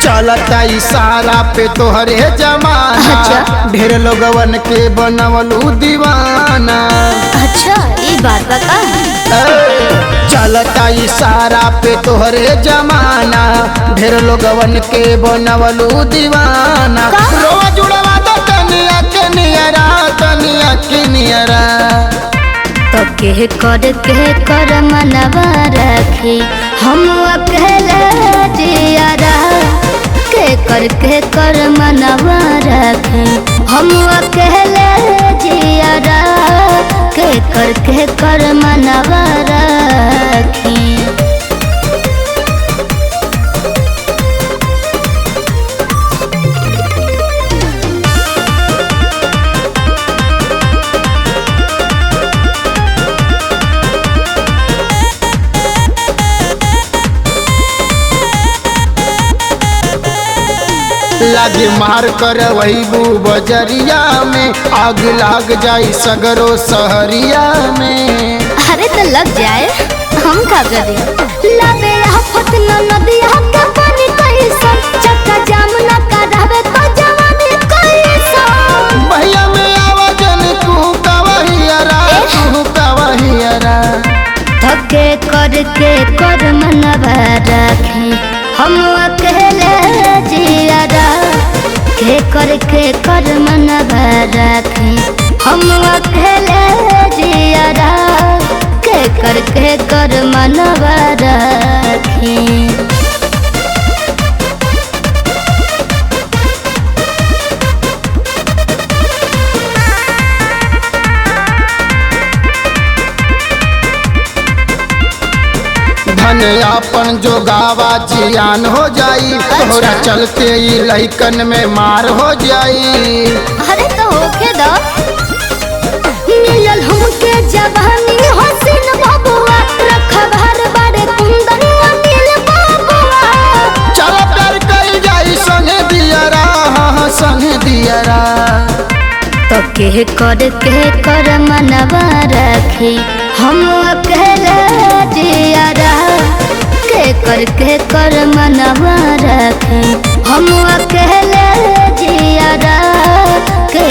चलता इशारा पे तोहरे जमाना। अच्छा। ढेर लोगवन के बनवलू दीवाना। अच्छा ये बात बता। चलता इशारा पे तोहरे जमाना। ढेर लोगवन के बनवलू दीवाना। रोवा जुड़वा दो तनिया के नियरा, तनिया के नियरा। तो के कर मनवा रखी हम अकेले जियारा। के कर मनवा रखी हम अकेले जियारा। के कर मनवा रखी। लागे मार कर वही बजरिया में। आग लाग जाई सगरो सहरिया में। अरे तो लग जाए हम का करी। लाबे आफत न नदिया के पानी कैसन। चक्का जाम न करावे तो जवानी कैसन। भैया में आवाजन तू कवहियरा, तू कवहियरा। थके कर मनवा रखी हम अकेले जियारा। के कर मनवा रखी हम अकेले जियारा। के कर मनवा रखी। धन अपन जो गावा जियान हो जाई। तोहरा चलते ही लइकन में मार हो जाई। अरे तो होके दो। मिलल हमके जवानी हसीन बबुआ। रखवार बड़े कुंदन अनिल बबुआ। चल प्यार कई जाई संगे दियरा, हाँ संगे दियरा। तो के कर मनवा रखी हम अकेले जियारा। के कर मनवा रखी हम अकेले जियारा। के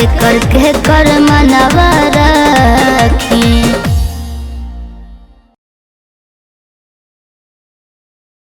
कर मनवा रखी।